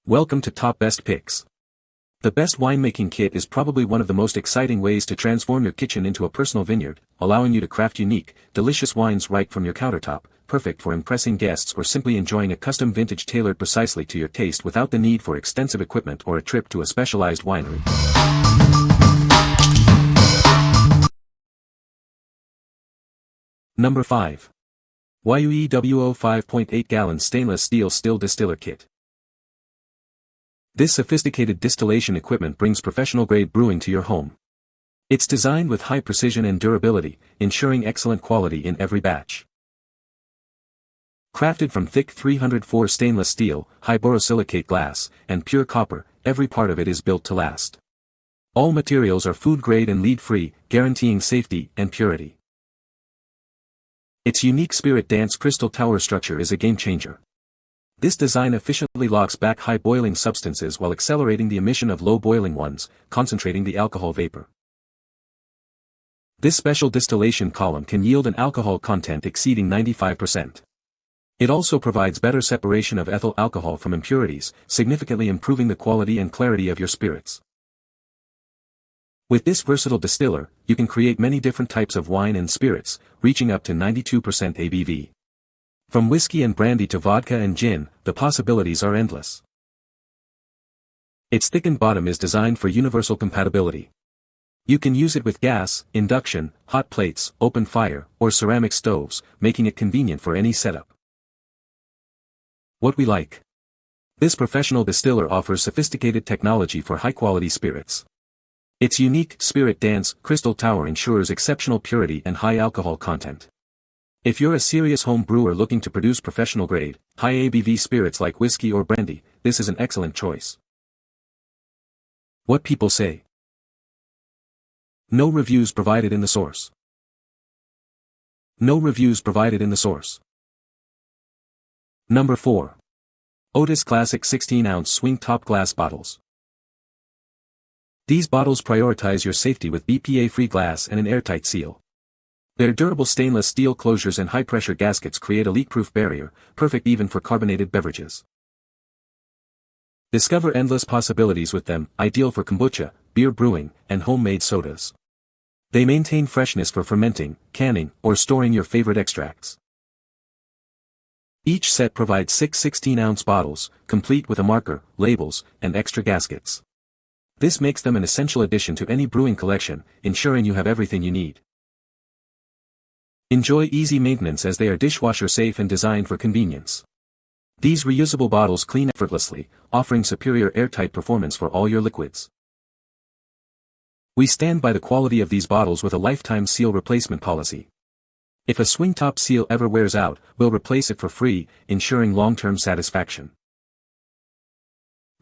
Welcome to Top Best Picks. The best winemaking kit is probably one of the most exciting ways to transform your kitchen into a personal vineyard, allowing you to craft unique, delicious wines right from your countertop, perfect for impressing guests or simply enjoying a custom vintage tailored precisely to your taste without the need for extensive equipment or a trip to a specialized winery. Number 5. YUEWO 5.8 gallon stainless steel still distiller kit. This sophisticated distillation equipment brings professional-grade brewing to your home. It's designed with high precision and durability, ensuring excellent quality in every batch. Crafted from thick 304 stainless steel, high borosilicate glass, and pure copper, every part of it is built to last. All materials are food-grade and lead-free, guaranteeing safety and purity. Its unique spirit dance crystal tower structure is a game-changer. This design efficiently locks back high boiling substances while accelerating the emission of low boiling ones, concentrating the alcohol vapor. This special distillation column can yield an alcohol content exceeding 95%. It also provides better separation of ethyl alcohol from impurities, significantly improving the quality and clarity of your spirits. With this versatile distiller, you can create many different types of wine and spirits, reaching up to 92% ABV. From whiskey and brandy to vodka and gin, the possibilities are endless. Its thickened bottom is designed for universal compatibility. You can use it with gas, induction, hot plates, open fire, or ceramic stoves, making it convenient for any setup. What we like. This professional distiller offers sophisticated technology for high-quality spirits. Its unique spirit dance crystal tower ensures exceptional purity and high alcohol content. If you're a serious home brewer looking to produce professional-grade, high ABV spirits like whiskey or brandy, this is an excellent choice. What people say. No reviews provided in the source. No reviews provided in the source. Number 4. Otis Classic 16-ounce swing top glass bottles. These bottles prioritize your safety with BPA-free glass and an airtight seal. Their durable stainless steel closures and high-pressure gaskets create a leak-proof barrier, perfect even for carbonated beverages. Discover endless possibilities with them, ideal for kombucha, beer brewing, and homemade sodas. They maintain freshness for fermenting, canning, or storing your favorite extracts. Each set provides 6 16-ounce bottles, complete with a marker, labels, and extra gaskets. This makes them an essential addition to any brewing collection, ensuring you have everything you need. Enjoy easy maintenance as they are dishwasher safe and designed for convenience. These reusable bottles clean effortlessly, offering superior airtight performance for all your liquids. We stand by the quality of these bottles with a lifetime seal replacement policy. If a swing top seal ever wears out, we'll replace it for free, ensuring long-term satisfaction.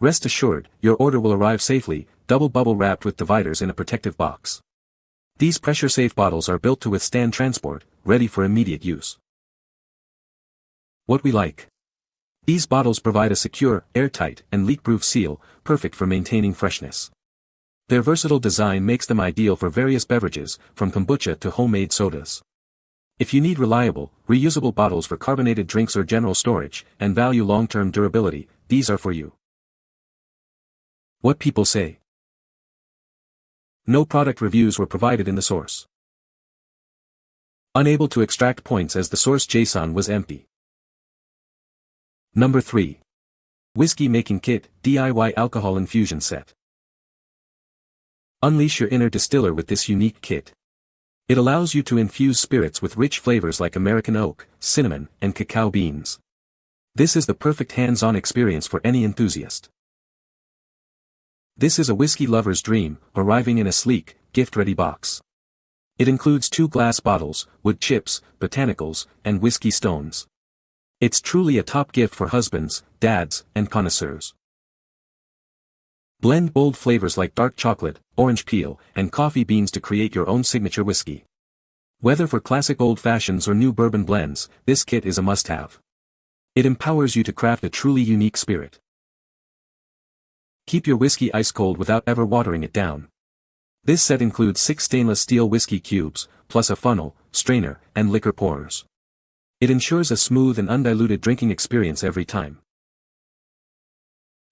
Rest assured, your order will arrive safely, double bubble wrapped with dividers in a protective box. These pressure-safe bottles are built to withstand transport, ready for immediate use. What we like. These bottles provide a secure, airtight, and leak-proof seal, perfect for maintaining freshness. Their versatile design makes them ideal for various beverages, from kombucha to homemade sodas. If you need reliable, reusable bottles for carbonated drinks or general storage, and value long-term durability, these are for you. What people say. No product reviews were provided in the source. Unable to extract points as the source JSON was empty. Number 3. Whiskey Making Kit, DIY Alcohol Infusion Set. Unleash your inner distiller with this unique kit. It allows you to infuse spirits with rich flavors like American oak, cinnamon, and cacao beans. This is the perfect hands-on experience for any enthusiast. This is a whiskey lover's dream, arriving in a sleek, gift-ready box. It includes 2 glass bottles, wood chips, botanicals, and whiskey stones. It's truly a top gift for husbands, dads, and connoisseurs. Blend bold flavors like dark chocolate, orange peel, and coffee beans to create your own signature whiskey. Whether for classic old fashions or new bourbon blends, this kit is a must-have. It empowers you to craft a truly unique spirit. Keep your whiskey ice cold without ever watering it down. This set includes 6 stainless steel whiskey cubes, plus a funnel, strainer, and liquor pourers. It ensures a smooth and undiluted drinking experience every time.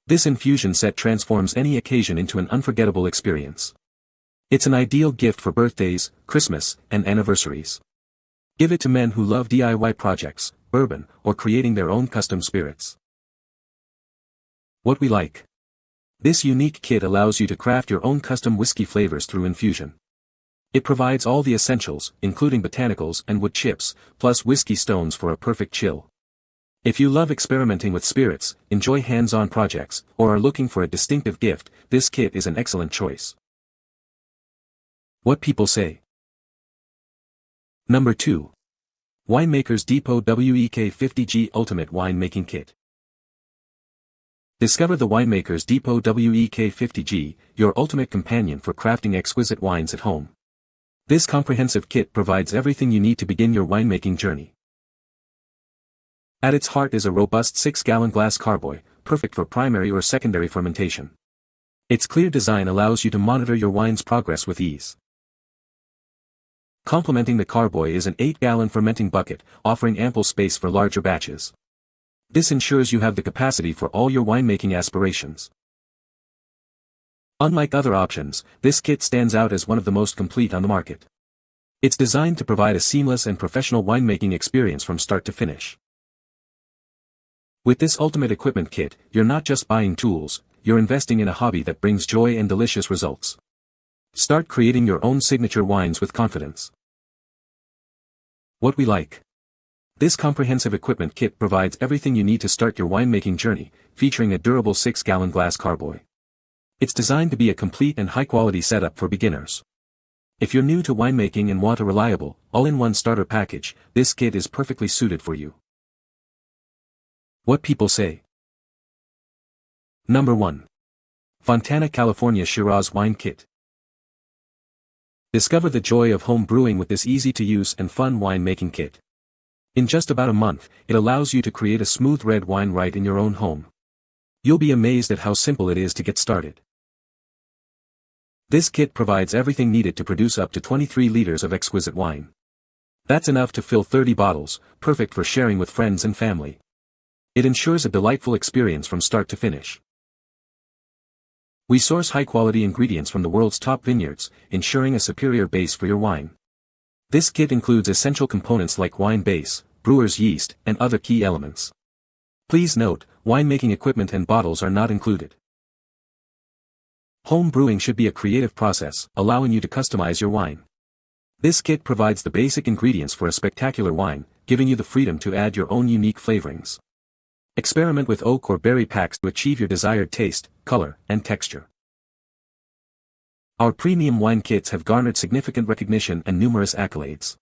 This infusion set transforms any occasion into an unforgettable experience. It's an ideal gift for birthdays, Christmas, and anniversaries. Give it to men who love DIY projects, bourbon, or creating their own custom spirits. What we like. This unique kit allows you to craft your own custom whiskey flavors through infusion. It provides all the essentials, including botanicals and wood chips, plus whiskey stones for a perfect chill. If you love experimenting with spirits, enjoy hands-on projects, or are looking for a distinctive gift, this kit is an excellent choice. What people say. Number 2. Winemakers Depot WEK50G Ultimate Winemaking Kit. Discover the Winemakers Depot WEK50G, your ultimate companion for crafting exquisite wines at home. This comprehensive kit provides everything you need to begin your winemaking journey. At its heart is a robust 6-gallon glass carboy, perfect for primary or secondary fermentation. Its clear design allows you to monitor your wine's progress with ease. Complementing the carboy is an 8-gallon fermenting bucket, offering ample space for larger batches. This ensures you have the capacity for all your winemaking aspirations. Unlike other options, this kit stands out as one of the most complete on the market. It's designed to provide a seamless and professional winemaking experience from start to finish. With this ultimate equipment kit, you're not just buying tools, you're investing in a hobby that brings joy and delicious results. Start creating your own signature wines with confidence. What we like. This comprehensive equipment kit provides everything you need to start your winemaking journey, featuring a durable 6-gallon glass carboy. It's designed to be a complete and high-quality setup for beginners. If you're new to winemaking and want a reliable, all-in-one starter package, this kit is perfectly suited for you. What people say. Number 1. Fontana, California Shiraz Wine Kit. Discover the joy of home brewing with this easy-to-use and fun winemaking kit. In just about a month, it allows you to create a smooth red wine right in your own home. You'll be amazed at how simple it is to get started. This kit provides everything needed to produce up to 23 liters of exquisite wine. That's enough to fill 30 bottles, perfect for sharing with friends and family. It ensures a delightful experience from start to finish. We source high-quality ingredients from the world's top vineyards, ensuring a superior base for your wine. This kit includes essential components like wine base, brewer's yeast, and other key elements. Please note, winemaking equipment and bottles are not included. Home brewing should be a creative process, allowing you to customize your wine. This kit provides the basic ingredients for a spectacular wine, giving you the freedom to add your own unique flavorings. Experiment with oak or berry packs to achieve your desired taste, color, and texture. Our premium wine kits have garnered significant recognition and numerous accolades.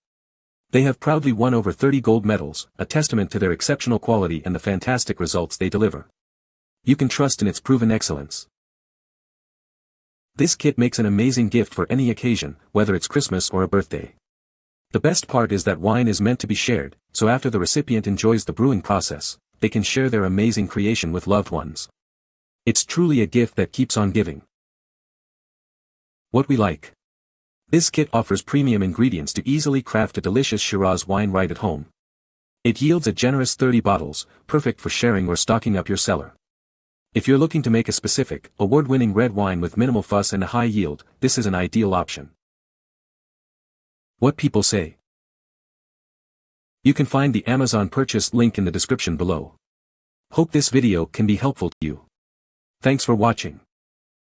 They have proudly won over 30 gold medals, a testament to their exceptional quality and the fantastic results they deliver. You can trust in its proven excellence. This kit makes an amazing gift for any occasion, whether it's Christmas or a birthday. The best part is that wine is meant to be shared, so after the recipient enjoys the brewing process, they can share their amazing creation with loved ones. It's truly a gift that keeps on giving. What we like. This kit offers premium ingredients to easily craft a delicious Shiraz wine right at home. It yields a generous 30 bottles, perfect for sharing or stocking up your cellar. If you're looking to make a specific, award-winning red wine with minimal fuss and a high yield, this is an ideal option. What people say. You can find the Amazon purchase link in the description below. Hope this video can be helpful to you. Thanks for watching.